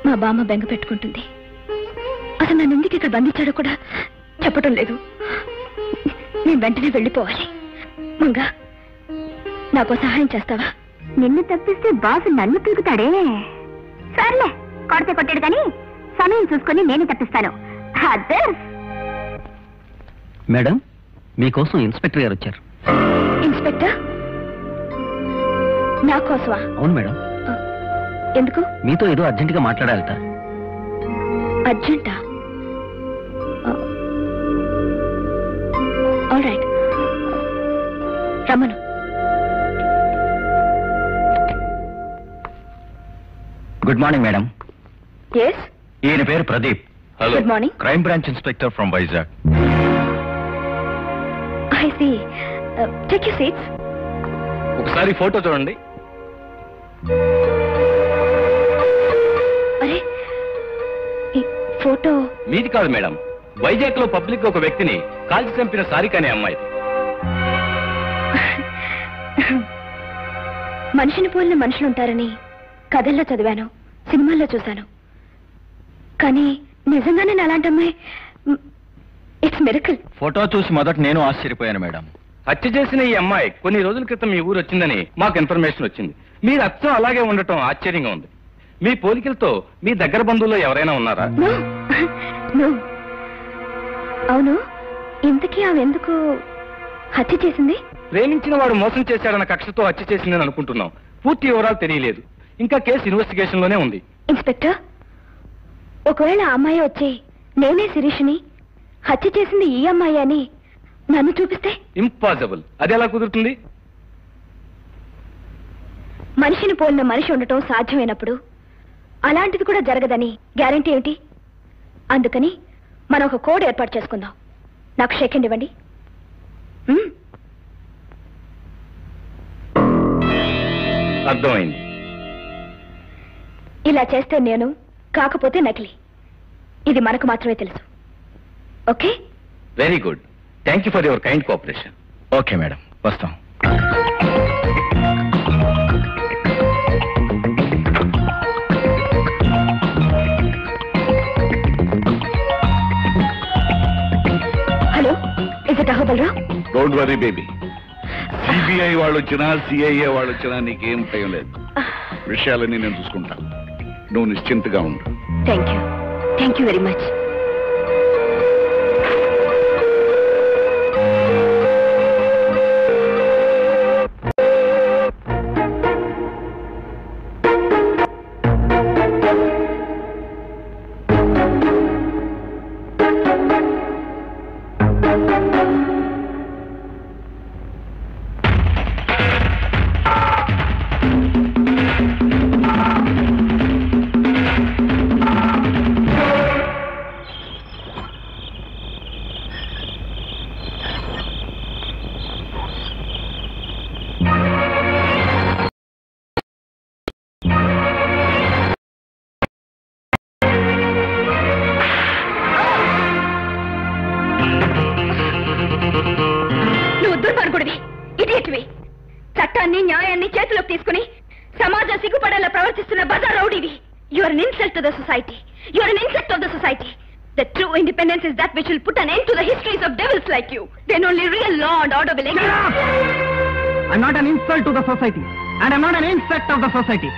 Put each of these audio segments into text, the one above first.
మా బామ్మ బెంగ పెట్టుకుంటుంది. అసలు నన్ను ఎందుకు ఇక్కడ బంధించాడో కూడా చెప్పటం లేదు. నేను వెంటనే వెళ్ళిపోవాలి. మంగా, నాకు సహాయం చేస్తావా? నిన్ను తప్పిస్తే బాసు నన్ను పీకుతాడే. సర్లే, కొడితే కొట్టాడు కానీ సమయం చూసుకొని నేనే తప్పిస్తాను. మేడం, మీకోసం ఇన్స్పెక్టర్ గారు వచ్చారు. ఇన్స్పెక్టర్? నా కోసమా? అవును మేడం. ఎందుకు? మీతో ఏదో అర్జెంటుగా మాట్లాడాలట. అర్జెంటా? ఆల్ రైట్, రమ్మను. Good morning madam. ఎస్, ఈయన పేరు Pradeep. Hello. Good morning. Crime branch inspector from Vizag. I see. Take your seats. ఒకసారి ఫోటో చూడండి. అరే, ఈ ఫోటో మీది కాదు మేడం. వైజాగ్ లో పబ్లిక్ ఒక వ్యక్తిని కాల్చి చంపిన సారిక అనే అమ్మాయి. మనిషిని పోలిన మనుషులుంటారని కథల్లో చదివాను, సినిమాల్లో చూశాను. కానీ నిజంగానే అలాంటి అమ్మాయి. It's miracle. ఫోటో చూసి మొదట నేను ఆశ్చర్యపోయాను మేడం. హత్య చేసిన ఈ అమ్మాయి కొన్ని రోజుల క్రితం మీ ఊరు వచ్చిందని మాకు ఇన్ఫర్మేషన్ వచ్చింది. మీరు అచ్చం అలాగే ఉండటం ఆశ్చర్యంగా ఉంది. మీ పోలికలతో మీ దగ్గర బంధువుల్లో ఎవరైనా ఉన్నారా? అవును, ఇంతకీ ఆమె ఎందుకు హత్య చేసింది? ప్రేమించిన వాడు మోసం చేశాడన్న కక్షతో హత్య చేసిందని అనుకుంటున్నాం. పూర్తి వివరాలు తెలియలేదు. ఇంకా కేసు ఇన్వెస్టిగేషన్ లోనే ఉంది. ఇన్స్పెక్టర్, ఒకవేళ ఆ అమ్మాయి వచ్చి నేనే శిరీష్ని, హత్య చేసింది ఈ అమ్మాయి అని నన్ను చూపిస్తే? ఇంపాసిబుల్. అది ఎలా కుదురుతుంది? మనిషిని పోలిన మనిషి ఉండటం సాధ్యమైనప్పుడు అలాంటిది కూడా జరగదని గ్యారంటీ ఏమిటి? అందుకని మనం ఒక కోడ్ ఏర్పాటు చేసుకుందాం. నాకు షేక్ హ్యాండ్ ఇవ్వండి. అర్థమైంది. ఇలా చేస్తే నేను, కాకపోతే నకిలీ. ఇది మనకు మాత్రమే తెలుసు. Okay? Very good. Thank you for your kind cooperation. Okay madam, వస్తాం. Hello, is it Ahobalarao? Don't worry baby. CBI వాళ్ళు వచ్చినా సిఐఏ వాళ్ళు వచ్చినా నీకేం భయం లేదు. విషయాలన్నీ నేను చూసుకుంటాను. నువ్వు నిశ్చింతగా ఉండు. Thank you very much. చట్టాన్ని న్యాయాన్ని చేతిలోకి తీసుకుని సమాజం సిగ్గుపడేలా ప్రవర్తిస్తున్న బజార్ రౌడీవి. You are an insult to the society. You are an insect of the society. The true independence is that which will put an end to the histories of devils like you. Then only real law and order will exist. I'm not an insult to the society, and I'm not an insect of the society.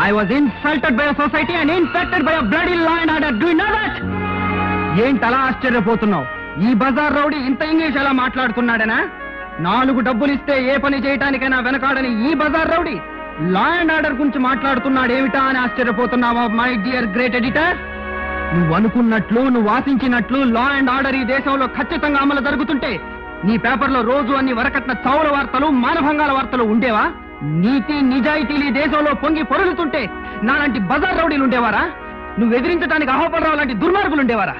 I was insulted by a society and infected by a bloody law and order. Do you know that? ఏంటలా ఆశ్చర్యపోతున్నావు? ఈ బజార్ rowdy ఇంత English ఎలా మాట్లాడుతున్నాడనా? 4 డబ్బులు ఇస్తే ఏ పని చేయటానికైనా వెనకాడని ఈ బజార్ రౌడీ లా అండ్ ఆర్డర్ గురించి మాట్లాడుతున్నాడేమిటా అని ఆశ్చర్యపోతున్నావా మై డియర్ గ్రేట్ ఎడిటర్? నువ్వు అనుకున్నట్లు, నువ్వు ఆశించినట్లు లా అండ్ ఆర్డర్ ఈ దేశంలో ఖచ్చితంగా అమలు జరుగుతుంటే నీ పేపర్లో రోజు అన్ని వరకట్న చౌర వార్తలు, మానభంగాల వార్తలు ఉండేవా? నీతి నిజాయితీలు ఈ దేశంలో పొంగి పొరుగుతుంటే నాలాంటి బజార్ రౌడీలు ఉండేవారా? నువ్వు ఎదిరించడానికి అహోబలరావు లాంటి దుర్మార్గులు ఉండేవారా?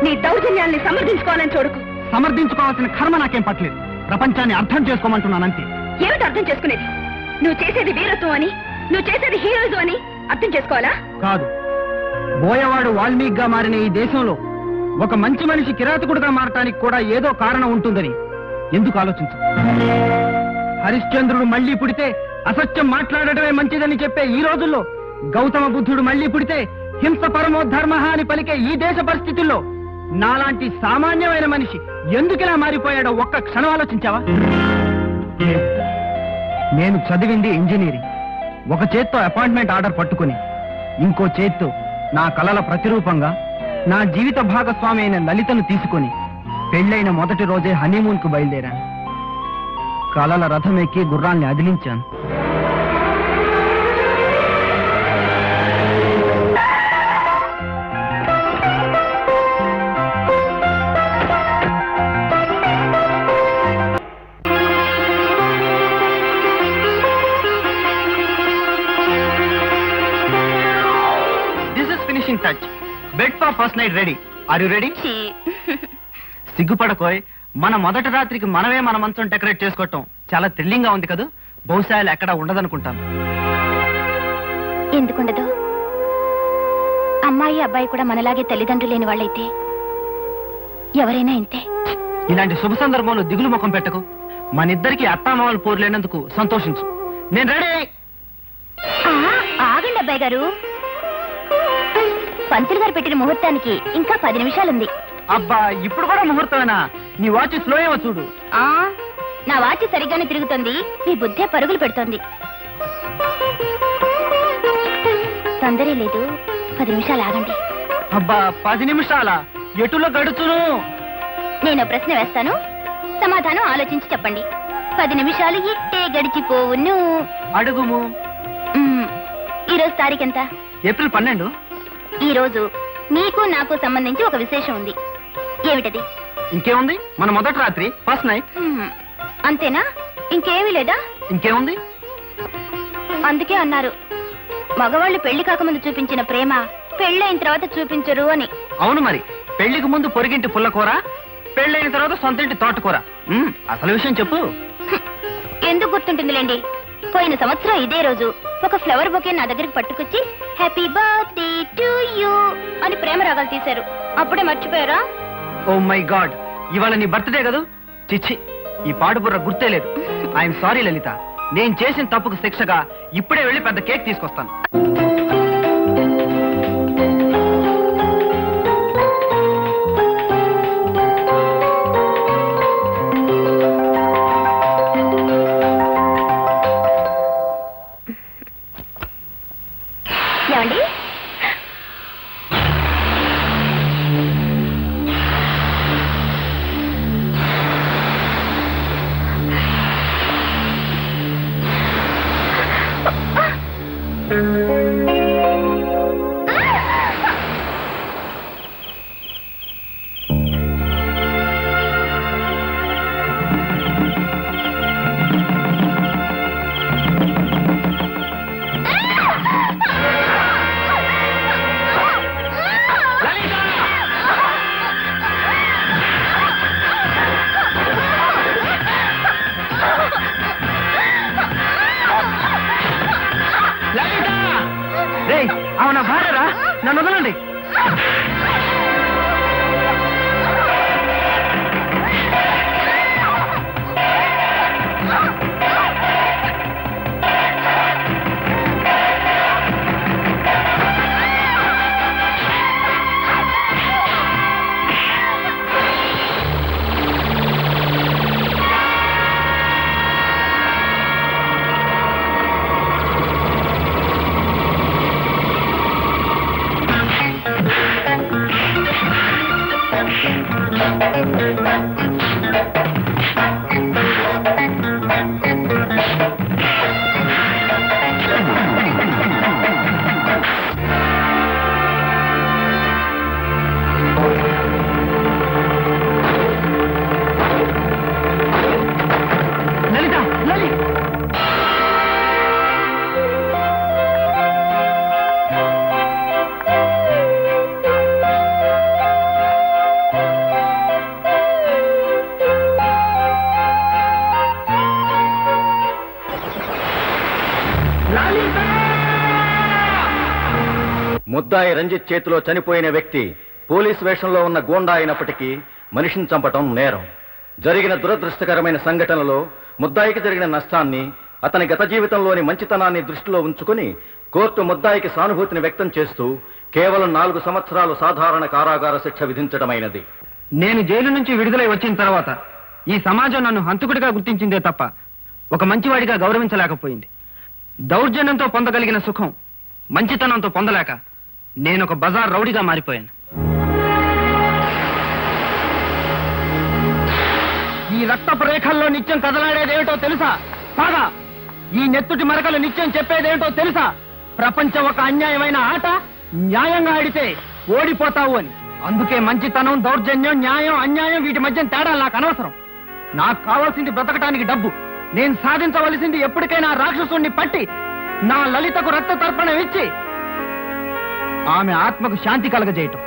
నీ దౌర్జన్యాల్ని సమర్థించుకోవాలని చూడకు. సమర్థించుకోవాల్సిన కర్మ నాకేం పట్టలేదు. ప్రపంచాన్ని అర్థం చేసుకోమంటున్నానంతే. ఏమిటి అర్థం చేసుకునేది? నువ్వు చేసేది వీరత్వం అని, నువ్వు చేసేది హీరోయిజం అని అర్థం చేసుకోవాలా? కాదు. బోయవాడు వాల్మీకిగా మారిన ఈ దేశంలో ఒక మంచి మనిషి కిరాతకుడుగా మారటానికి కూడా ఏదో కారణం ఉంటుందని ఎందుకు ఆలోచించు? హరిశ్చంద్రుడు మళ్లీ పుడితే అసత్యం మాట్లాడటమే మంచిదని చెప్పే ఈ రోజుల్లో గౌతమ బుద్ధుడు మళ్ళీ పుడితే హింస పరమోధర్మ అని పలికే ఈ దేశ పరిస్థితుల్లో నాలాంటి సామాన్యమైన మనిషి ఎందుకిలా మారిపోయాడో ఒక్క క్షణం ఆలోచించావా? నేను చదివింది ఇంజనీరింగ్. ఒక చేత్తో అపాయింట్మెంట్ ఆర్డర్ పట్టుకుని ఇంకో చేత్తో నా కలల ప్రతిరూపంగా నా జీవిత భాగస్వామి అయిన లలితను తీసుకుని పెళ్ళైన మొదటి రోజే హనీమూన్ కు బయలుదేరాను. కలల రథం ఎక్కి గుర్రాల్ని అదిలించాను. Touch bed for first night ready. Are you ready? సిగ్గుపడకోయ్, మన మొదటి రాత్రికి మనమే మన మంచం డెకరేట్ చేసుకోవటం చాలా థ్రిల్లింగ్ గా ఉంది కదా. బహుశా ఎక్కడ ఉండదనుకుంటాను. ఎందుకుండదు? అమ్మాయి అబ్బాయి కూడా మనలాగే తల్లిదండ్రులు లేని వాళ్ళైతే ఎవరైనా ఇంతే. ఇలాంటి శుభ సందర్భంలో దిగులు ముఖం పెట్టకు. మనిద్దరికి అత్తామామలు పోరు లేనందుకు సంతోషించు. నేను రెడీ. ఆగండి అబ్బాయి గారు, పంతులు గారు పెట్టిన ముహూర్తానికి ఇంకా 10 నిమిషాలుంది. అబ్బా, ఇప్పుడు కూడా ముహూర్తమేనా? నీ వాచ్ స్లో ఏమో చూడు. నా వాచ్ సరిగ్గానే తిరుగుతోంది, మీ బుద్ధే పరుగులు పెడుతోంది. తొందరే లేదు, 10 నిమిషాలు ఆగండి. అబ్బా, 10 నిమిషాలా? ఎటులో గడుచును? నేను ప్రశ్న వేస్తాను, సమాధానం ఆలోచించి చెప్పండి. 10 నిమిషాలు ఇట్టే గడిచిపోవును. అడుగుము. ఈరోజు తారీఖెంత? ఏప్రిల్ 12. ఈ రోజు నీకు నాకు సంబంధించి ఒక విశేషం ఉంది. ఏమిటది? ఇంకేముంది, మన మొదటి రాత్రి, ఫస్ట్ నైట్. అంతేనా? ఇంకేమీ లేదా? ఇంకేముంది? అందుకే అన్నారు, మగవాళ్ళు పెళ్లి కాకముందు చూపించిన ప్రేమ పెళ్ళైన తర్వాత చూపించరు అని. అవును మరి, పెళ్లికి ముందు పొరిగింటి పుల్లకూర, పెళ్ళైన తర్వాత సొంతింటి తోటకూర. అసలు విషయం చెప్పు. ఎందుకు గుర్తుంటుందిలేండి, పోయిన సంవత్సరం ఇదే రోజు ఒక ఫ్లవర్ బొకే నా దగ్గరికి పట్టుకొచ్చి హ్యాపీ బర్త్డే టు యూ అని ప్రేమ రాగాలు తీశారు. అప్పుడే మర్చిపోయారా? ఓ మై గాడ్, ఇవాళ నీ బర్త్డే కదా. చిచ్చి, ఈ పాడుబుర్ర గుర్తే లేదు. ఐఎమ్ సారీ లలిత, నేను చేసిన తప్పుకు శిక్షగా ఇప్పుడే వెళ్ళి పెద్ద కేక్ తీసుకొస్తాను. ఏమండి, అవునా భార్యరా? నన్ను వదలండి. ముద్దాయి రంజిత్ చేతిలో చనిపోయిన వ్యక్తి పోలీస్ వేషంలో ఉన్న గూండా అయినప్పటికీ మనిషిని చంపటం నేరం. జరిగిన దురదృష్టకరమైన సంఘటనలో ముద్దాయికి జరిగిన నష్టాన్ని అతని గత జీవితంలోని మంచితనాన్ని దృష్టిలో ఉంచుకుని కోర్టు ముద్దాయికి సానుభూతిని వ్యక్తం చేస్తూ కేవలం 4 సంవత్సరాలు సాధారణ కారాగార శిక్ష విధించడమైనది. నేను జైలు నుంచి విడుదలై వచ్చిన తర్వాత ఈ సమాజం నన్ను హంతకుడిగా గుర్తించిందే తప్ప ఒక మంచివాడిగా గౌరవించలేకపోయింది. దౌర్జన్యంతో పొందగలిగిన సుఖం మంచితనంతో పొందలేక నేను ఒక బజార్ రౌడీగా మారిపోయాను. ఈ రక్తపు రేఖల్లో నిత్యం కదలాడేదేమిటో తెలుసా? కాగా ఈ నెత్తుటి మరకలు నిత్యం చెప్పేదేమిటో తెలుసా? ప్రపంచం ఒక అన్యాయమైన ఆట, న్యాయంగా ఆడితే ఓడిపోతావు అని. అందుకే మంచితనం, దౌర్జన్యం, న్యాయం, అన్యాయం వీటి మధ్య తేడా నాకు అనవసరం. నాకు కావాల్సింది బ్రతకటానికి డబ్బు. నేను సాధించవలసింది ఎప్పటికైనా రాక్షసుణ్ణి పట్టి నా లలితకు రక్త తర్పణం ఇచ్చి ఆమె ఆత్మకు శాంతి కలగజేయటం.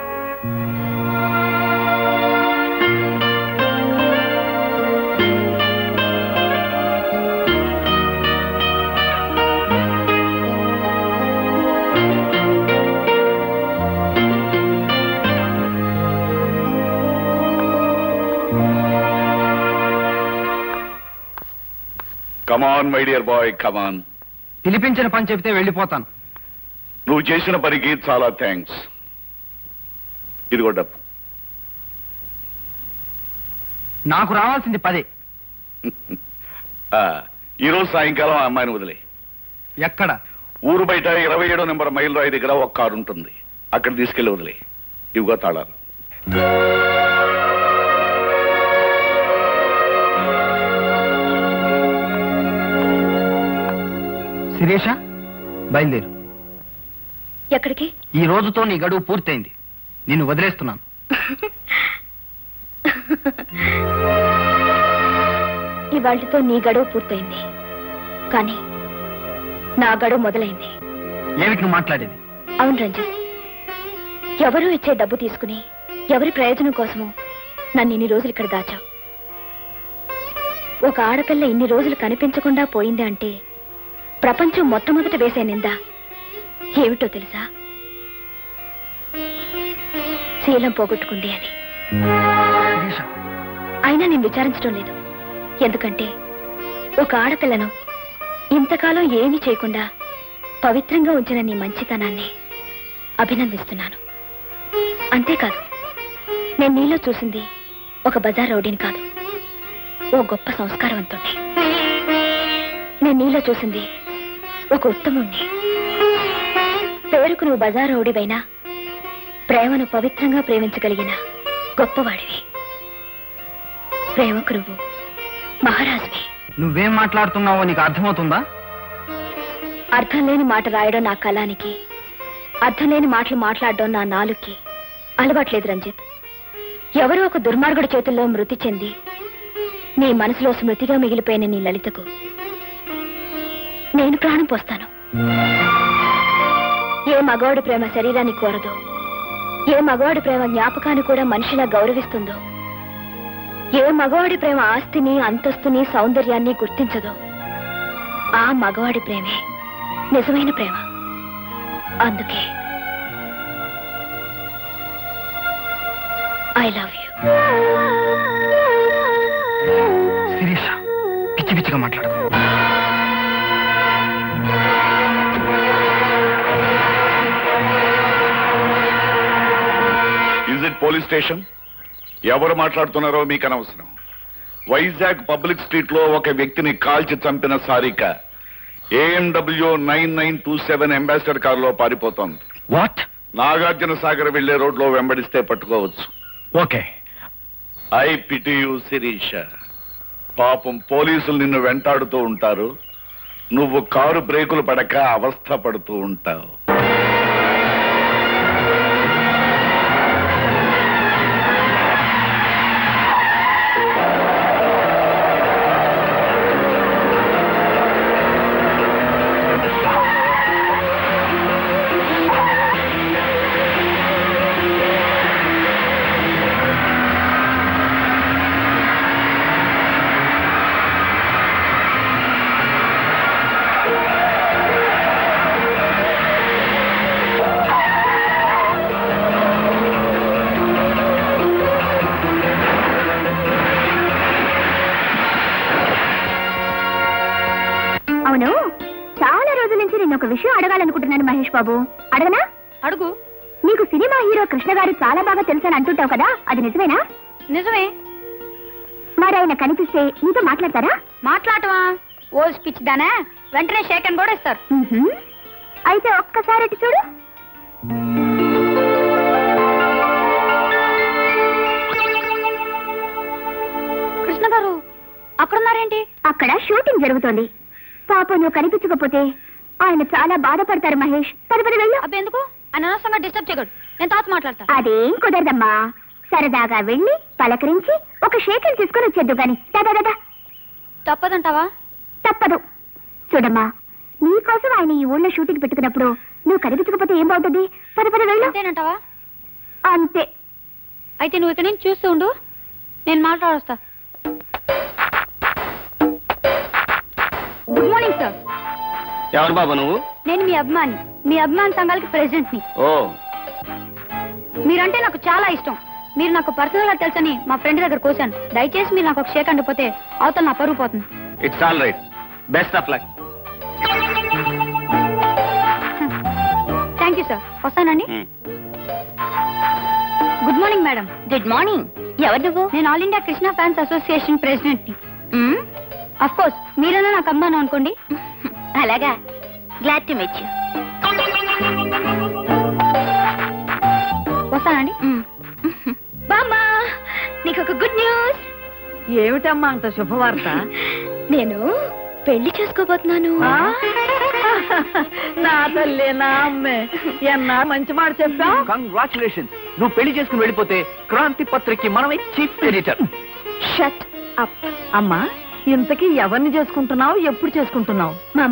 కమాన్ మై డియర్ బాయ్, కమాన్. పిలిపించిన పని చెబితే వెళ్ళిపోతాను. నువ్వు చేసిన పనికి చాలా థ్యాంక్స్. ఇదిగో డబ్బు. నాకు రావాల్సింది 10. ఈరోజు సాయంకాలం ఆ అమ్మాయిని వదిలే. ఎక్కడ? ఊరు బయట 27వ నెంబర్ మైల్ రాయి దగ్గర ఒక కారు ఉంటుంది, అక్కడ తీసుకెళ్లి వదిలే. ఇవిగో తాళాలు. శిరీష, బయలుదేరు. ఎక్కడికి? ఈ రోజుతో నీ గడువు పూర్తయింది. నిన్ను వదిలేస్తున్నాను. ఇవాళ్టితో నీ గడువు పూర్తయింది, కానీ నా గడువు మొదలైంది. ఏమిటి నువ్వు మాట్లాడేది? అవును రంజిత్, ఎవరూ ఇచ్చే డబ్బు తీసుకుని ఎవరి ప్రయోజనం కోసమో నన్ను ఇన్ని రోజులు ఇక్కడ దాచావు. ఒక ఆడపిల్ల ఇన్ని రోజులు కనిపించకుండా పోయింది అంటే ప్రపంచం మొట్టమొదట వేసే నింద ఏమిటో తెలుసా? శీలం పోగొట్టుకుంది అని. అయినా నేను విచారించడం లేదు. ఎందుకంటే ఒక ఆడపిల్లను ఇంతకాలం ఏమీ చేయకుండా పవిత్రంగా ఉంచిన నీ మంచితనాన్ని అభినందిస్తున్నాను. అంతేకాదు, నేను నీలో చూసింది ఒక బజార్ రౌడీని కాదు, ఓ గొప్ప సంస్కారవంతుణ్ణి. నేను నీలో చూసింది ఒక ఉత్తముణ్ణి. పేరుకు నువ్వు బజార్ రౌడీవైనా ప్రేమను పవిత్రంగా ప్రేమించగలిగిన గొప్పవాడివి. ప్రేమకు నువ్వు మహారాజువి. నువ్వేం మాట్లాడుతున్నావో నీకు అర్థమవుతుందా? అర్థం లేని మాట రాయడం నా కళానికి, అర్థం లేని మాటలు మాట్లాడడం నా నాలుగుకి అలవాట్లేదు రంజిత్. ఎవరో ఒక దుర్మార్గుడి చేతుల్లో మృతి చెంది నీ మనసులో స్మృతిగా మిగిలిపోయిన నీ లలితకు నేను ప్రాణం పోస్తాను. ఏ మగవాడి ప్రేమ శరీరాన్ని కోరదో, ఏ మగవాడి ప్రేమ జ్ఞాపకాన్ని కూడా మనిషిలా గౌరవిస్తుందో, ఏ మగవాడి ప్రేమ ఆస్తిని, అంతస్తుని, సౌందర్యాన్ని గుర్తించదో, ఆ మగవాడి ప్రేమే నిజమైన ప్రేమ. అందుకే ఐ లవ్ యూ. శిరీష, పిచ్చి పిచ్చిగా మాట్లాడు. Is it police station? ఎవరు మాట్లాడుతున్నారో మీకు అనవసరం. వైజాగ్ పబ్లిక్ స్ట్రీట్ లో ఒక వ్యక్తిని కాల్చి చంపిన సారిక AMW 9927 అంబాసిడర్ కారులో పారిపోతోంది. వాట్? నాగార్జున సాగర్ వెళ్లే రోడ్లో వెంబడిస్తే పట్టుకోవచ్చు. Okay. I pity you Shirisha. పాపం పోలీసులు నిన్ను వెంటాడుతూ ఉంటారు, నువ్వు కారు బ్రేకులు పడక అవస్థ పడుతూ ఉంటావు. విషయం అడగాలనుకుంటున్నాను మహేష్ బాబు. అడగనా? అడుగు. నీకు సినిమా హీరో కృష్ణ గారు చాలా బాగా తెలుసని అంటుంటావు కదా, అది నిజమేనా? నిజమే. మరి ఆయన కనిపిస్తే నీతో మాట్లాడతారా? మాట్లాడటమా? ఓ స్పీచ్ దానా, వెంటనే షేక్ అని కూడా ఇస్తారు. అయితే ఒక్కసారి అటు చూడు. కృష్ణ గారు అక్కడున్నారేంటి? అక్కడ షూటింగ్ జరుగుతోంది. పాపం నువ్వు కనిపించకపోతే ఆయన చాలా బాధపడతారు మహేష్. పది వెళ్ళు. అబ్బెందుకు? ఆయన అనవసరంగా డిస్టర్బ్ చేయకూడదు. నేను తాత మాట్లాడతా. అదేం కుదరదమ్మా. సరదాగా వెళ్ళి పలకరించి ఒక షేకిల్ తీసుకొని వచ్చేద్దు గాని. దాదా తప్పదంటావా? తప్పదు. చూడమ్మా, నీకోసం ఆయన ఈ ఊళ్ళో షూటింగ్ పెట్టుకున్నప్పుడు నువ్వు కనిపించకపోతే ఏం బాగుంటుంది? పద వెళ్ళు. అంతేనంటావా? అంతే. అయితే నువ్వు ఇక్కడ నుంచి చూస్తూ ఉండు, నేను మాట్లాడొస్తా. Good morning sir. ఎవరు బాబు నువ్వు? నేను మీ అభిమాని, మీ అభిమాన సంఘాలకి ప్రెసిడెంట్ ని. ఓ, మీరంటే నాకు చాలా ఇష్టం. మీరు నాకు పర్సనల్ గా తెలుసని మా ఫ్రెండ్ దగ్గర కోసాను. దయచేసి మీరు నాకు ఒక షేక్ అండిపోతే అవతల నా పరుగు పోతుంది. It's all right. Best of luck. Thank you sir. వస్తానండి. Good morning madam. Good morning. ఎవరు నువ్వు? నేను all India Krishna fans association president ని. అఫ్ కోర్స్ మీరన్నా నాకు అమ్మాను అనుకోండి. అలాగా. Glad to meet you. వస్తానండి. బామ్మా, నీకు ఒక గుడ్ న్యూస్. ఏమిటమ్మా అంత శుభవార్త? నేను పెళ్లి చేసుకోబోతున్నాను. నా తల్లి, నా అమ్మే, ఎన్నా మంచి మాట చెప్పావు. కంగ్రాచులేషన్స్. నువ్వు పెళ్లి చేసుకుని వెళ్ళిపోతే క్రాంతి పత్రికకి మనమే చీఫ్ ఎడిటర్. Shut up. అమ్మా, ఇంతకీ ఎవరిని చేసుకుంటున్నావు? ఎప్పుడు చేసుకుంటున్నావు? మా